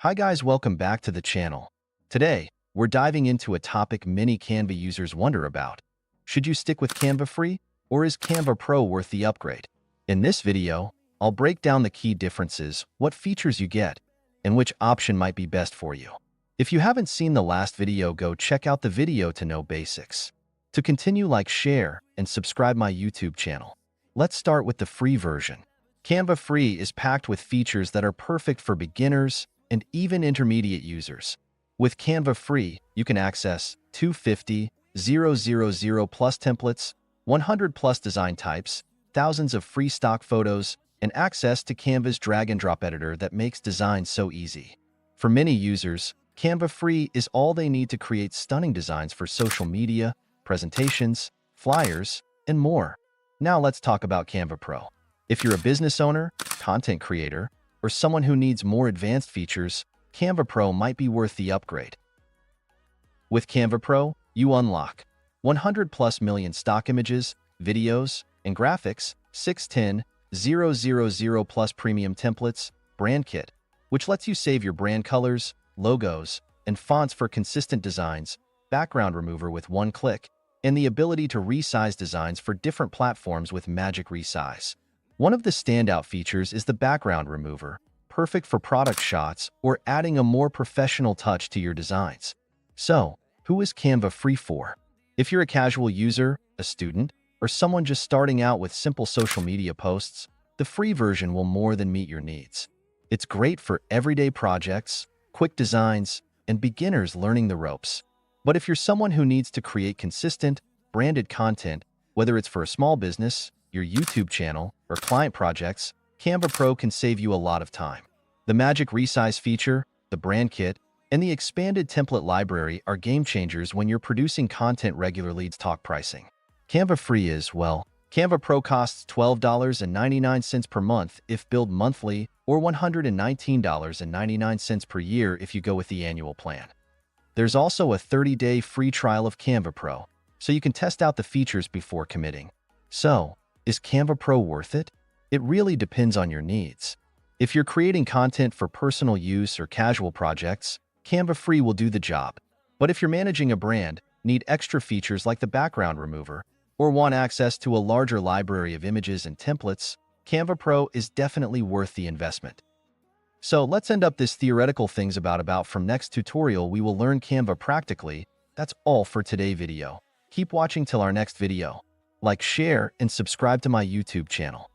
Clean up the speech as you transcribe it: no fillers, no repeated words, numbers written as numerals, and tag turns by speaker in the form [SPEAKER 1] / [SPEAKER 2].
[SPEAKER 1] Hi guys, welcome back to the channel. Today, we're diving into a topic many Canva users wonder about. Should you stick with Canva Free, or is Canva Pro worth the upgrade? In this video, I'll break down the key differences, what features you get, and which option might be best for you. If you haven't seen the last video, go check out the video to know basics. To continue, like, share, and subscribe my YouTube channel. Let's start with the free version. Canva Free is packed with features that are perfect for beginners and even intermediate users. With Canva Free, you can access 250,000 plus templates, 100 plus design types, thousands of free stock photos, and access to Canva's drag-and-drop editor that makes design so easy. For many users, Canva Free is all they need to create stunning designs for social media, presentations, flyers, and more. Now let's talk about Canva Pro. If you're a business owner, content creator, or someone who needs more advanced features, Canva Pro might be worth the upgrade. With Canva Pro, you unlock 100 plus million stock images, videos, and graphics, 610,000 plus premium templates, brand kit, which lets you save your brand colors, logos, and fonts for consistent designs, background remover with one click, and the ability to resize designs for different platforms with Magic Resize. One of the standout features is the background remover, perfect for product shots or adding a more professional touch to your designs. So, who is Canva Free for? If you're a casual user, a student, or someone just starting out with simple social media posts, the free version will more than meet your needs. It's great for everyday projects, quick designs, and beginners learning the ropes. But if you're someone who needs to create consistent, branded content, whether it's for a small business, your YouTube channel, or client projects, Canva Pro can save you a lot of time. The Magic Resize feature, the brand kit, and the expanded template library are game changers when you're producing content regularly. Talk pricing. Canva Free is, well, Canva Pro costs $12.99 per month if billed monthly, or $119.99 per year if you go with the annual plan. There's also a 30-day free trial of Canva Pro, so you can test out the features before committing. So, is Canva Pro worth it? It really depends on your needs. If you're creating content for personal use or casual projects, Canva Free will do the job. But if you're managing a brand, need extra features like the background remover, or want access to a larger library of images and templates, Canva Pro is definitely worth the investment. So let's end up this theoretical things about from next tutorial. We will learn Canva practically. That's all for today's video. Keep watching till our next video. Like, share, and subscribe to my YouTube channel.